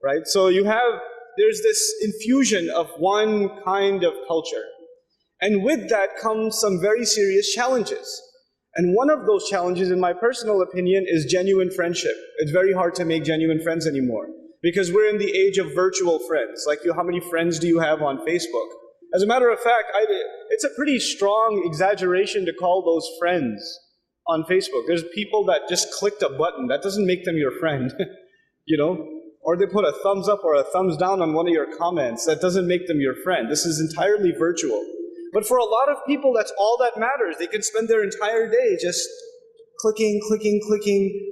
right? So there's this infusion of one kind of culture. And with that comes some very serious challenges. And one of those challenges, in my personal opinion, is genuine friendship. It's very hard to make genuine friends anymore because we're in the age of virtual friends. Like, how many friends do you have on Facebook? As a matter of fact, it's a pretty strong exaggeration to call those friends on Facebook. There's people that just clicked a button. That doesn't make them your friend, Or they put a thumbs up or a thumbs down on one of your comments. That doesn't make them your friend. This is entirely virtual. But for a lot of people, that's all that matters. They can spend their entire day just clicking,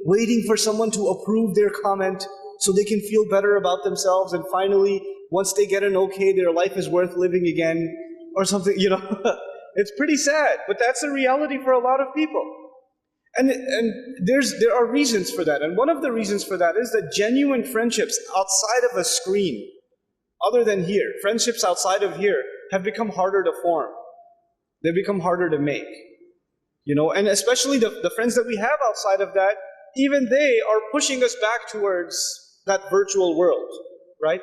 waiting for someone to approve their comment so they can feel better about themselves. And finally, once they get an okay, their life is worth living again or something, It's pretty sad, but that's a reality for a lot of people. And there are reasons for that. And one of the reasons for that is that genuine friendships outside of a screen, other than here, friendships outside of here have become harder to form. They've become harder to make. And especially the friends that we have outside of that, even they are pushing us back towards that virtual world, right?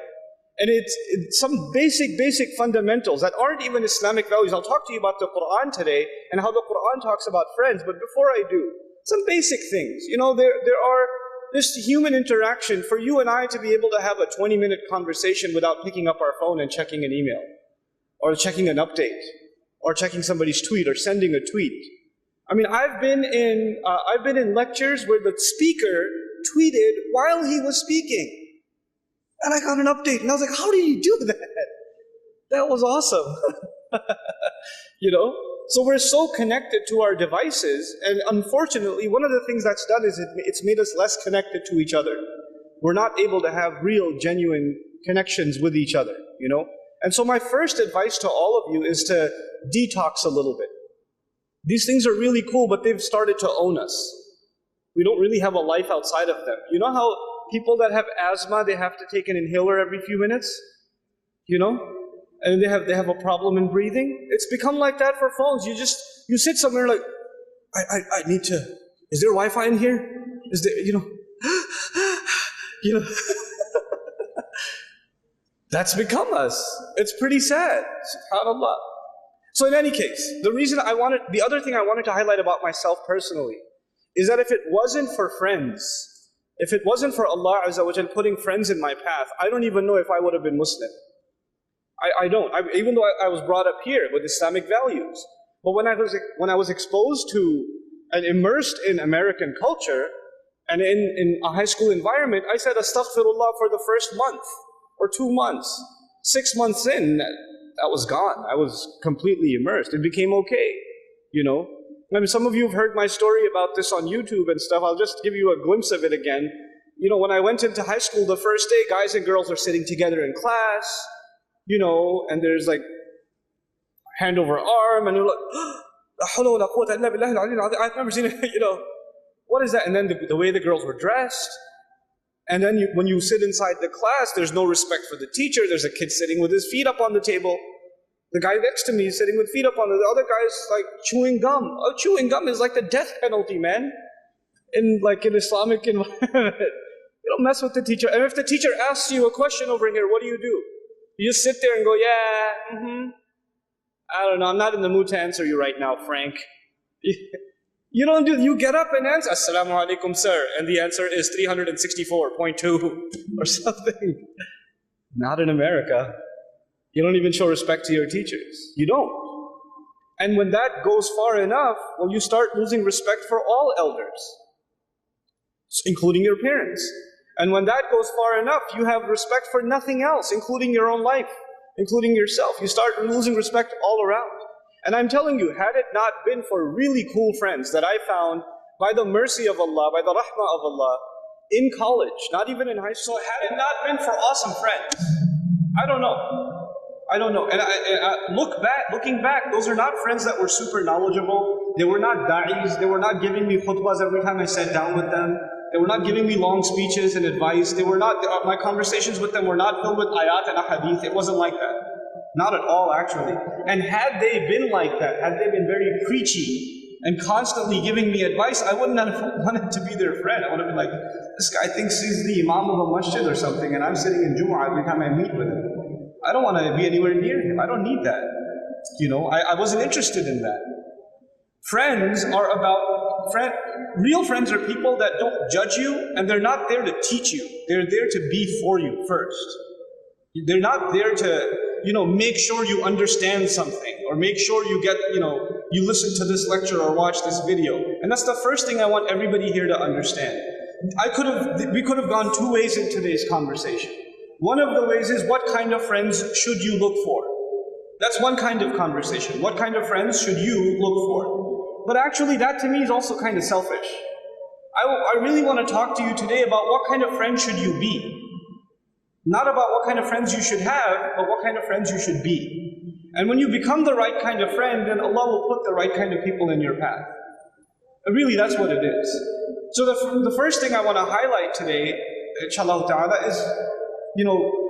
And it's some basic fundamentals that aren't even Islamic values. I'll talk to you about the Quran today and how the Quran talks about friends, but before I do, some basic things. There are this human interaction for you and I to be able to have a 20-minute conversation without picking up our phone and checking an email, or checking an update, or checking somebody's tweet, or sending a tweet. I mean, I've been in lectures where the speaker tweeted while he was speaking. And I got an update, and I was like, how did you do that? That was awesome. So we're so connected to our devices, and unfortunately, one of the things that's done is it's made us less connected to each other. We're not able to have real, genuine connections with each other, And so my first advice to all of you is to detox a little bit. These things are really cool, but they've started to own us. We don't really have a life outside of them. You know how people that have asthma, they have to take an inhaler every few minutes? And they have a problem in breathing? It's become like that for phones. You sit somewhere like, I need to, is there Wi-Fi in here? Is there, That's become us. It's pretty sad. SubhanAllah. So in any case, the other thing I wanted to highlight about myself personally is that if it wasn't for friends, if it wasn't for Allah Azza wa Jal putting friends in my path, I don't even know if I would have been Muslim. I don't. Even though I was brought up here with Islamic values. But when I was exposed to and immersed in American culture and in a high school environment, I said astaghfirullah for the first month or 2 months. 6 months in, that was gone. I was completely immersed. It became okay, I mean, some of you have heard my story about this on YouTube and stuff. I'll just give you a glimpse of it again. When I went into high school the first day, guys and girls are sitting together in class, and there's like hand over arm, and you're like, I've never seen it, what is that? And then the way the girls were dressed. And then when you sit inside the class, there's no respect for the teacher. There's a kid sitting with his feet up on the table. The guy next to me is sitting with feet up on the other guy's like chewing gum. Oh, chewing gum is like the death penalty, man. In Islamic environment. You don't mess with the teacher. And if the teacher asks you a question over here, what do? You just sit there and go, I don't know, I'm not in the mood to answer you right now, Frank. You get up and answer, Assalamu alaikum, sir. And the answer is 364.2 or something. Not in America. You don't even show respect to your teachers. You don't. And when that goes far enough, you start losing respect for all elders, including your parents. And when that goes far enough, you have respect for nothing else, including your own life, including yourself. You start losing respect all around. And I'm telling you, had it not been for really cool friends that I found by the mercy of Allah, by the rahmah of Allah, in college, not even in high school, had it not been for awesome friends, I don't know. And looking back, those are not friends that were super knowledgeable. They were not da'is. They were not giving me khutbahs every time I sat down with them. They were not giving me long speeches and advice. My conversations with them were not filled with ayat and ahadith. It wasn't like that. Not at all, actually. And had they been like that, had they been very preachy, and constantly giving me advice, I wouldn't have wanted to be their friend. I would have been like, this guy thinks he's the imam of a masjid or something, and I'm sitting in Jumu'ah every time I meet with him. I don't want to be anywhere near him. I don't need that. I wasn't interested in that. Friends are real friends are people that don't judge you, and they're not there to teach you. They're there to be for you first. They're not there to, make sure you understand something, or make sure you get, you listen to this lecture or watch this video. And that's the first thing I want everybody here to understand. We could have gone two ways in today's conversation. One of the ways is, what kind of friends should you look for? That's one kind of conversation. What kind of friends should you look for? But actually, that to me is also kind of selfish. I really want to talk to you today about what kind of friend should you be. Not about what kind of friends you should have, but what kind of friends you should be. And when you become the right kind of friend, then Allah will put the right kind of people in your path. Really, that's what it is. So the first thing I want to highlight today, inshallah ta'ala, is,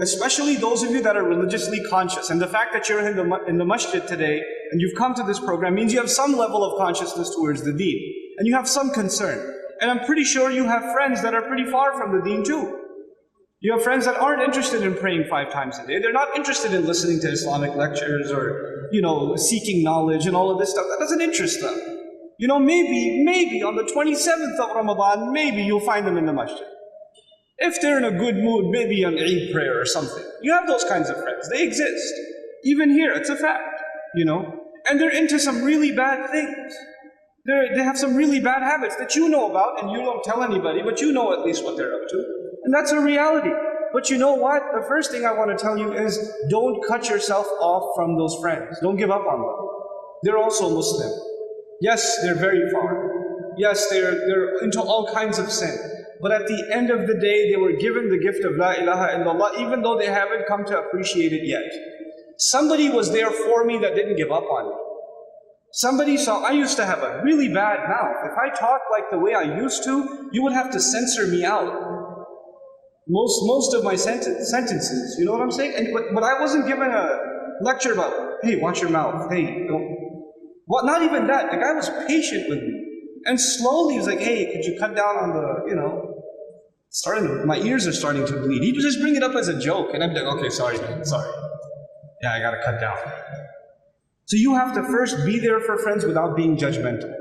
especially those of you that are religiously conscious, and the fact that you're in the masjid today, and you've come to this program, means you have some level of consciousness towards the deen, and you have some concern. And I'm pretty sure you have friends that are pretty far from the deen too. You have friends that aren't interested in praying 5 times a day. They're not interested in listening to Islamic lectures or, seeking knowledge and all of this stuff. That doesn't interest them. Maybe on the 27th of Ramadan, maybe you'll find them in the masjid. If they're in a good mood, maybe an Eid prayer or something. You have those kinds of friends. They exist. Even here, it's a fact, And they're into some really bad things. They have some really bad habits that you know about, and you don't tell anybody, but you know at least what they're up to. And that's a reality. But you know what? The first thing I want to tell you is, don't cut yourself off from those friends. Don't give up on them. They're also Muslim. Yes, they're very far. Yes, they're into all kinds of sin. But at the end of the day, they were given the gift of La ilaha illallah, even though they haven't come to appreciate it yet. Somebody was there for me that didn't give up on me. Somebody saw, I used to have a really bad mouth. If I talked like the way I used to, you would have to censor me out. Most of my sentences, you know what I'm saying? But I wasn't given a lecture about, hey, watch your mouth, hey, don't. Well, not even that. The guy was patient with me. And slowly he was like, hey, could you cut down on the, my ears are starting to bleed. He'd just bring it up as a joke. And I'd be like, okay, sorry, man, sorry. Yeah, I gotta cut down. So you have to first be there for friends without being judgmental.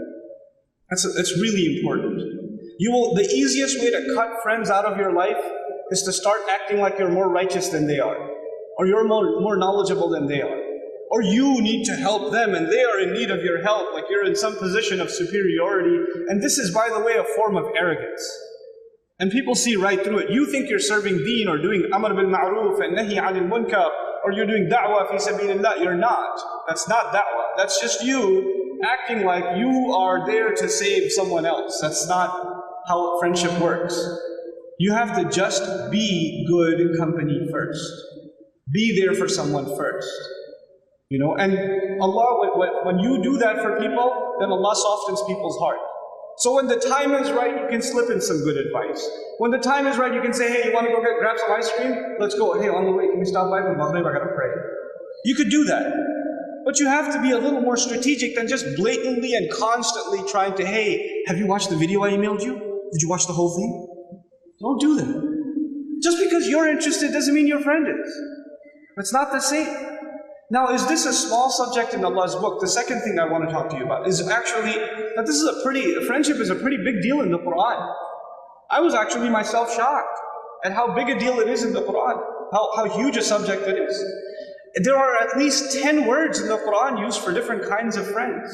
That's really important. The easiest way to cut friends out of your life is to start acting like you're more righteous than they are, or you're more knowledgeable than they are, or you need to help them and they are in need of your help, like you're in some position of superiority. And this is, by the way, a form of arrogance. And people see right through it. You think you're serving deen or doing amr bil ma'roof and nahi 'anil munkar, or you're doing da'wah fi sabilillah. You're not. That's not da'wah. That's just you acting like you are there to save someone else. That's not how friendship works. You have to just be good company first. Be there for someone first. And Allah, when you do that for people, then Allah softens people's heart. So when the time is right, you can slip in some good advice. When the time is right, you can say, hey, you want to go grab some ice cream? Let's go. Hey, on the way, can we stop by for Maghrib? I gotta pray. You could do that. But you have to be a little more strategic than just blatantly and constantly trying to, hey, have you watched the video I emailed you? Did you watch the whole thing? Don't do that. Just because you're interested doesn't mean your friend is. It's not the same. Now, is this a small subject in Allah's book? The second thing I want to talk to you about is actually that friendship is a pretty big deal in the Quran. I was actually myself shocked at how big a deal it is in the Quran, how huge a subject it is. There are at least 10 words in the Quran used for different kinds of friends.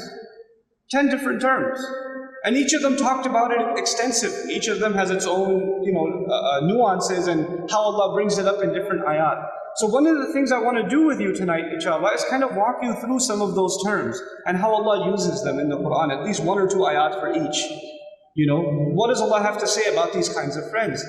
10 different terms. And each of them talked about it extensively. Each of them has its own, nuances and how Allah brings it up in different ayat. So one of the things I want to do with you tonight, inshallah, is kind of walk you through some of those terms and how Allah uses them in the Quran, at least 1 or 2 ayat for each. What does Allah have to say about these kinds of friends?